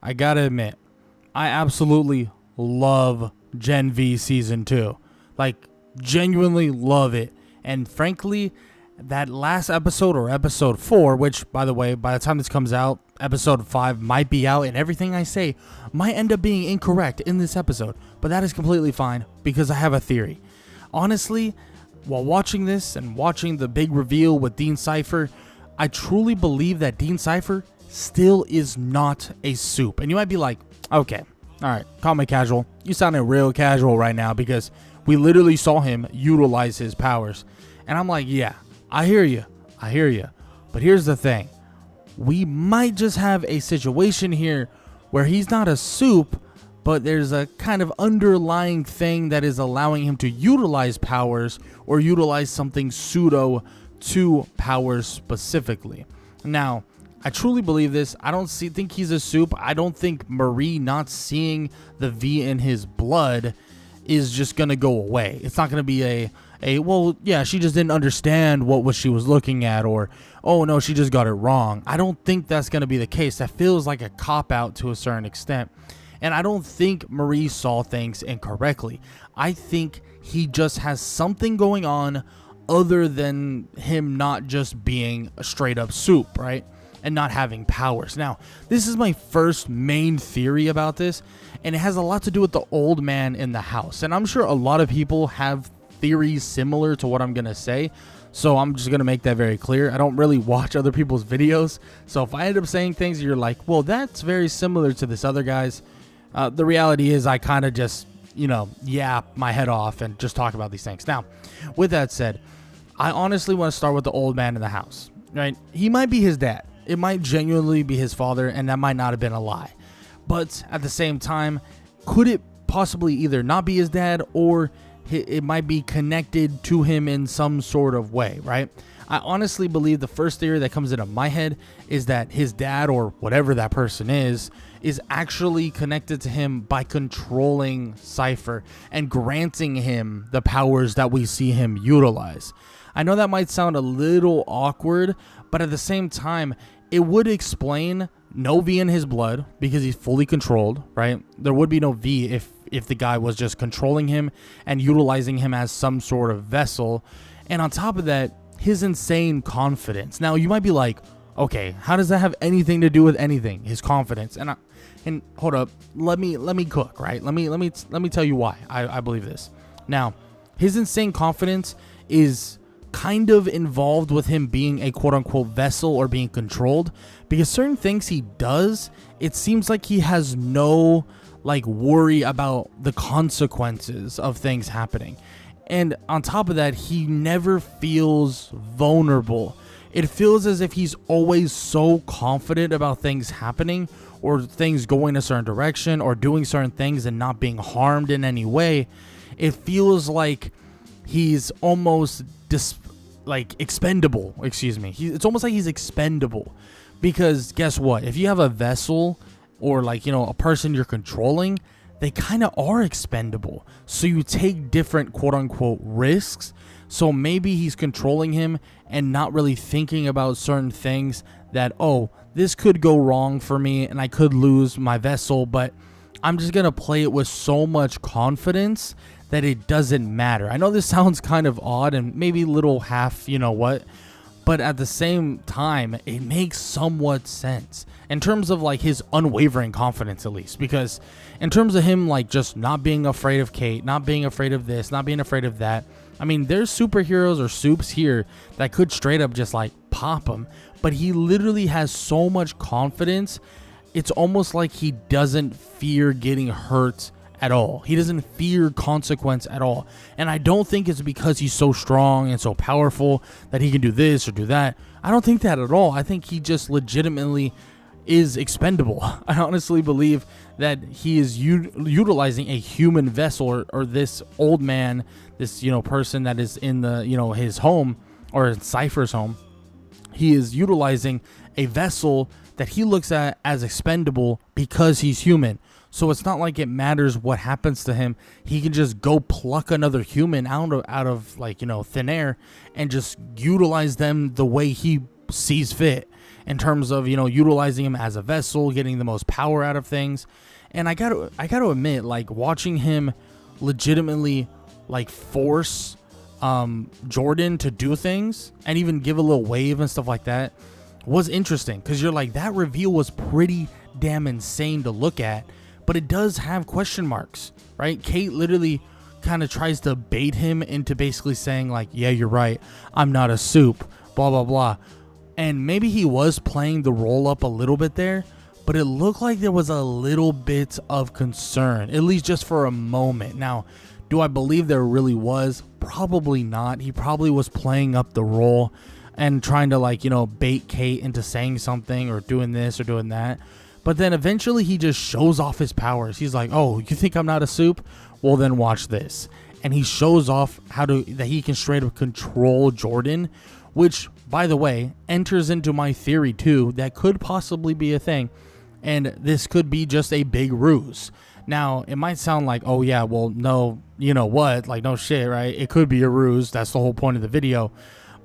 I gotta admit, I absolutely love Genv Season 2. Like, genuinely love it. And frankly, that last episode, or episode 4, which, by the way, by the time this comes out, episode 5 might be out, and everything I say might end up being incorrect in this episode. But that is completely fine, because I have a theory. Honestly, while watching this and watching the big reveal with Dean Cipher, I truly believe that Dean Cipher still is not a Supe. And you might be like, okay, all right, call me casual. You sounding real casual right now because we literally saw him utilize his powers. And I'm like, yeah, I hear you. But here's the thing. We might just have a situation here where he's not a Supe, but there's a kind of underlying thing that is allowing him to utilize powers or utilize something pseudo to powers specifically. Now, I truly believe this. I don't think he's a Supe. I don't think Marie not seeing the V in his blood is just going to go away. It's not going to be well, yeah, she just didn't understand what she was looking at, or, oh no, she just got it wrong. I don't think that's going to be the case. That feels like a cop-out to a certain extent. And I don't think Marie saw things incorrectly. I think he just has something going on other than him not just being a straight-up Supe, right? And not having powers. Now, this is my first main theory about this, and it has a lot to do with the old man in the house. And I'm sure a lot of people have theories similar to what I'm going to say, so I'm just going to make that very clear. I don't really watch other people's videos, so if I end up saying things you're like, well, that's very similar to this other guy's, the reality is I kind of just, yap my head off and just talk about these things. Now, with that said, I honestly want to start with the old man in the house, right? He might be his dad. It might genuinely be his father, and that might not have been a lie. But at the same time, could it possibly either not be his dad, or it might be connected to him in some sort of way, right? I honestly believe the first theory that comes into my head is that his dad, or whatever that person is actually connected to him by controlling Cipher and granting him the powers that we see him utilize. I know that might sound a little awkward, but at the same time, it would explain no V in his blood because he's fully controlled, right? There would be no V if the guy was just controlling him and utilizing him as some sort of vessel. And on top of that, his insane confidence. Now, you might be like, okay, how does that have anything to do with anything? His confidence. And hold up, let me cook, right? Let me tell you why I believe this. Now, his insane confidence is kind of involved with him being a quote-unquote vessel or being controlled, because certain things he does, it seems like he has no worry about the consequences of things happening. And on top of that, he never feels vulnerable. It feels as if he's always so confident about things happening, or things going a certain direction, or doing certain things and not being harmed in any way. It feels like he's almost expendable. It's almost like he's expendable, because guess what? If you have a vessel or a person you're controlling, they kind of are expendable. So you take different quote unquote risks. So maybe he's controlling him and not really thinking about certain things that, oh, this could go wrong for me and I could lose my vessel, but I'm just going to play it with so much confidence that it doesn't matter. I know this sounds kind of odd and maybe a little half, but at the same time, it makes somewhat sense in terms of his unwavering confidence, at least, because in terms of him, just not being afraid of Kate, not being afraid of this, not being afraid of that. I mean, there's superheroes or Supes here that could straight up just pop him, but he literally has so much confidence. It's almost like he doesn't fear getting hurt at all. He doesn't fear consequence at all. And I don't think it's because he's so strong and so powerful that he can do this or do that. I don't think that at all. I think he just legitimately is expendable. I honestly believe that he is utilizing a human vessel, or this old man, this person that is in the his home, or Cipher's home. He is utilizing a vessel that he looks at as expendable because he's human. So it's not like it matters what happens to him. He can just go pluck another human out of thin air and just utilize them the way he sees fit in terms of, utilizing him as a vessel, getting the most power out of things. And I gotta admit, like, watching him legitimately, like, force Jordan to do things and even give a little wave and stuff like that was interesting, because you're like, that reveal was pretty damn insane to look at, but it does have question marks, right? Kate literally kind of tries to bait him into basically saying, like, yeah, you're right, I'm not a Supe, blah blah blah. And maybe he was playing the role up a little bit there, but it looked like there was a little bit of concern, at least just for a moment. Now, do I believe there really was? Probably not. He probably was playing up the role and trying to, like, bait Kate into saying something or doing this or doing that. But then eventually he just shows off his powers. He's like, oh, you think I'm not a Supe? Well, then watch this. And he shows off that he can straight up control Jordan, which, by the way, enters into my theory too, that could possibly be a thing. And this could be just a big ruse. Now, it might sound like, oh yeah, well, no, you know what? Like, no shit, right? It could be a ruse. That's the whole point of the video.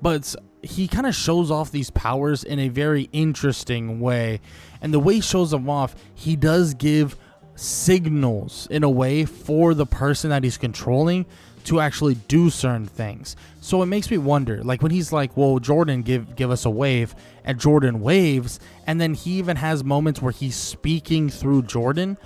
But he kind of shows off these powers in a very interesting way. And the way he shows them off, he does give signals in a way for the person that he's controlling to actually do certain things. So it makes me wonder, like, when he's like, well, Jordan, give us a wave, and Jordan waves, and then he even has moments where he's speaking through Jordan.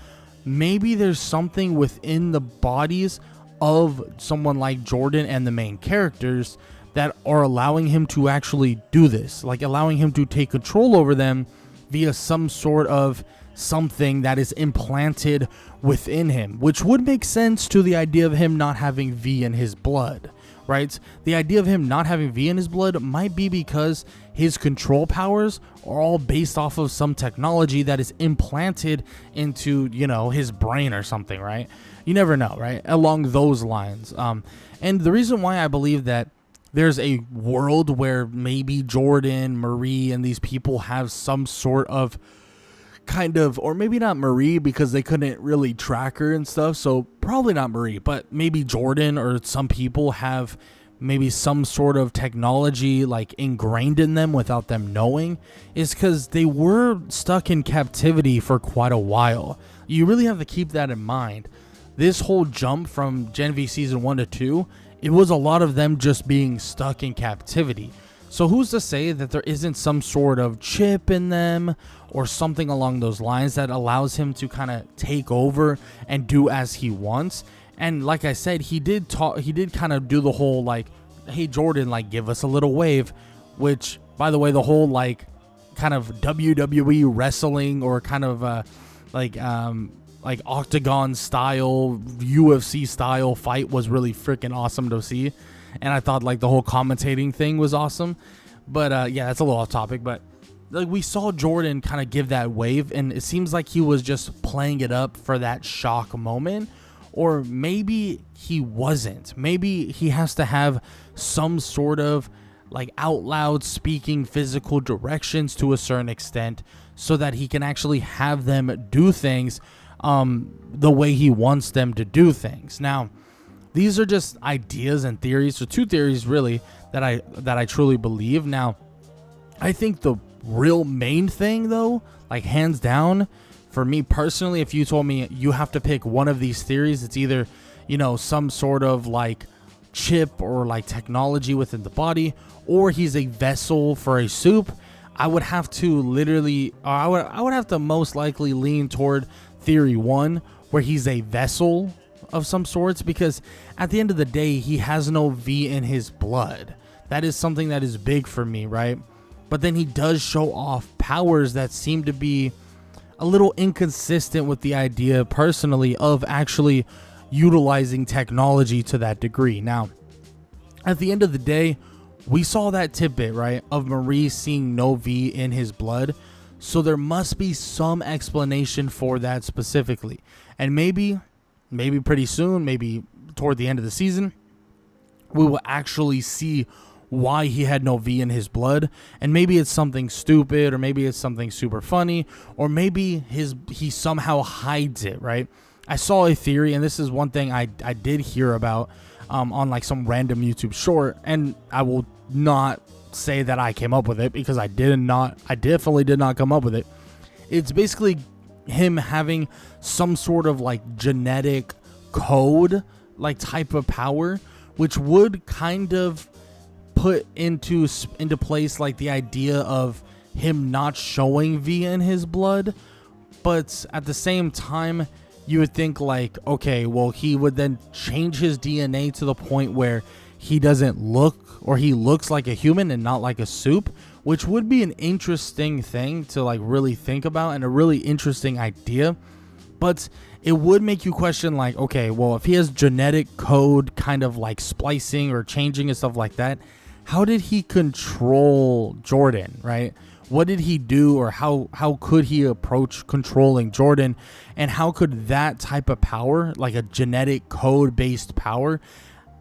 Maybe there's something within the bodies of someone like Jordan and the main characters that are allowing him to actually do this, like allowing him to take control over them via some sort of something that is implanted within him, which would make sense to the idea of him not having V in his blood, right? The idea of him not having V in his blood might be because his control powers are all based off of some technology that is implanted into, his brain or something, right? You never know, right? Along those lines. And the reason why I believe that there's a world where maybe Jordan, Marie, and these people have some sort of kind of, or maybe not Marie because they couldn't really track her and stuff, so probably not Marie, but maybe Jordan or some people have maybe some sort of technology like ingrained in them without them knowing, is because they were stuck in captivity for quite a while. You really have to keep that in mind. This whole jump from Genv season 1 to 2, it was a lot of them just being stuck in captivity. So who's to say that there isn't some sort of chip in them or something along those lines that allows him to kind of take over and do as he wants? And like I said, he did kind of do the whole, like, hey, Jordan, like, give us a little wave, which, by the way, the whole, like, kind of WWE wrestling or kind of like octagon style, UFC style fight was really freaking awesome to see. And I thought, like, the whole commentating thing was awesome. But yeah, that's a little off topic, but like, we saw Jordan kind of give that wave, and it seems like he was just playing it up for that shock moment. Or maybe he wasn't. Maybe he has to have some sort of, like, out loud speaking physical directions to a certain extent so that he can actually have them do things the way he wants them to do things. Now, these are just ideas and theories. So two theories really that I truly believe. Now, I think the real main thing, though, like, hands down, for me personally, if you told me you have to pick one of these theories, it's either, some sort of, like, chip or, like, technology within the body, or he's a vessel for a Supe. I would have to I would have to most likely lean toward theory 1, where he's a vessel of some sorts, because at the end of the day, he has no V in his blood. That is something that is big for me, right? But then he does show off powers that seem to be a little inconsistent with the idea, personally, of actually utilizing technology to that degree. Now, at the end of the day, we saw that tidbit, right, of Marie seeing no V in his blood. So there must be some explanation for that specifically. And maybe pretty soon, maybe toward the end of the season, we will actually see why he had no V in his blood. And maybe it's something stupid, or maybe it's something super funny, or maybe he somehow hides it, right? I saw a theory, and this is one thing I did hear about on, like, some random YouTube short, and I will not say that I came up with it, because I definitely did not come up with it. It's basically him having some sort of like genetic code, like type of power, which would kind of put into place like the idea of him not showing V in his blood. But at the same time, you would think like, okay, well, he would then change his DNA to the point where he doesn't look, or he looks like a human and not like a Supe, which would be an interesting thing to like really think about, and a really interesting idea. But it would make you question like, okay, well, if he has genetic code kind of like splicing or changing and stuff like that, how did he control Jordan, right? What did he do, or how could he approach controlling Jordan? And how could that type of power, like a genetic code based power,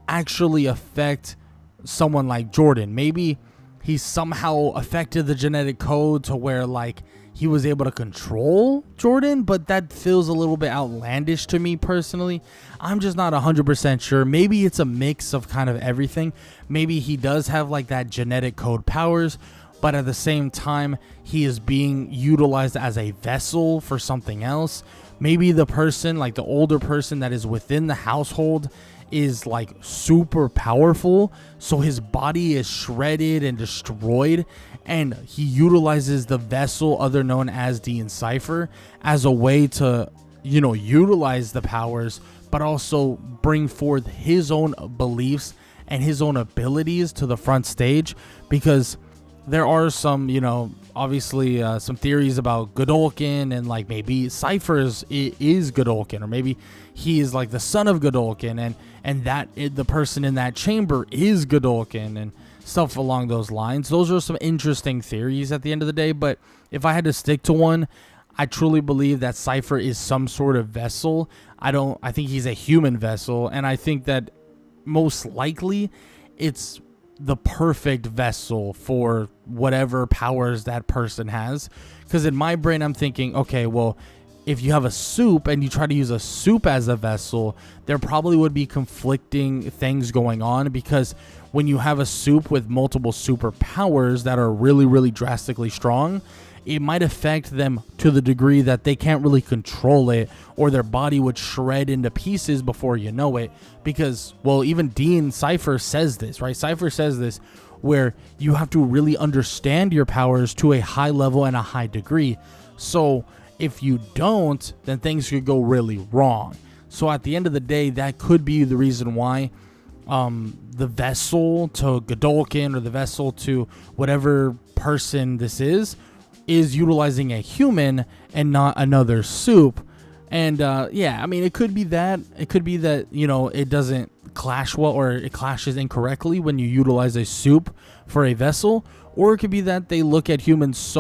actually affect someone like Jordan? Maybe he somehow affected the genetic code to where like he was able to control Jordan, but that feels a little bit outlandish to me personally. I'm just not 100% sure. Maybe it's a mix of kind of everything. Maybe he does have like that genetic code powers, but at the same time, he is being utilized as a vessel for something else. Maybe the person, like the older person that is within the household, is like super powerful, so his body is shredded and destroyed, and he utilizes the vessel, other known as the Cipher, as a way to, you know, utilize the powers, but also bring forth his own beliefs and his own abilities to the front stage. Because there are some, you know, obviously some theories about Godolkin, and like maybe Cipher is Godolkin, or maybe he is like the son of Godolkin, and that the person in that chamber is Godolkin, and stuff along those lines. Those are some interesting theories at the end of the day. But if I had to stick to one, I truly believe that Cipher is some sort of vessel. I think he's a human vessel, and I think that most likely it's the perfect vessel for whatever powers that person has. Because in my brain, I'm thinking, okay, well, if you have a Supe and you try to use a Supe as a vessel, there probably would be conflicting things going on, because when you have a Supe with multiple superpowers that are really, really drastically strong, it might affect them to the degree that they can't really control it, or their body would shred into pieces before you know it. Because, well, even Dean Cipher says this, right? Cipher says this, where you have to really understand your powers to a high level and a high degree. So if you don't, then things could go really wrong. So at the end of the day, that could be the reason why the vessel to Godolkin, or the vessel to whatever person this is utilizing a human and not another Supe. And yeah, I mean, it could be that. It could be that, you know, it doesn't clash well, or it clashes incorrectly when you utilize a Supe for a vessel. Or it could be that they look at humans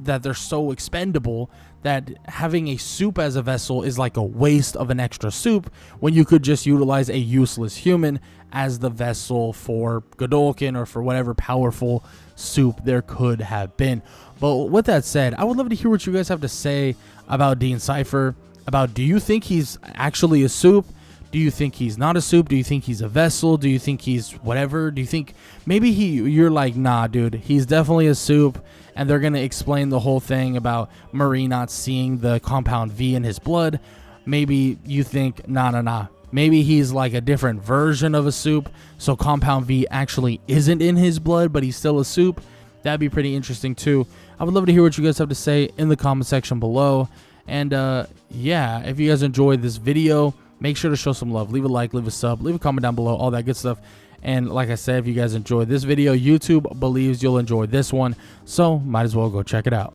that they're so expendable that having a Supe as a vessel is like a waste of an extra Supe, when you could just utilize a useless human as the vessel for Godolkin, or for whatever powerful Supe there could have been. But with that said, I would love to hear what you guys have to say about Dean Cipher. About, do you think he's actually a Supe? Do you think he's not a Supe? Do you think he's a vessel? Do you think he's whatever? Do you think maybe you're like, nah, dude, he's definitely a Supe, and they're going to explain the whole thing about Marie not seeing the compound V in his blood? Maybe you think, nah. Maybe he's like a different version of a Supe, so compound V actually isn't in his blood, but he's still a Supe. That'd be pretty interesting too. I would love to hear what you guys have to say in the comment section below. And yeah, if you guys enjoyed this video, make sure to show some love. Leave a like, leave a sub, leave a comment down below, all that good stuff. And like I said, if you guys enjoyed this video, YouTube believes you'll enjoy this one, so might as well go check it out.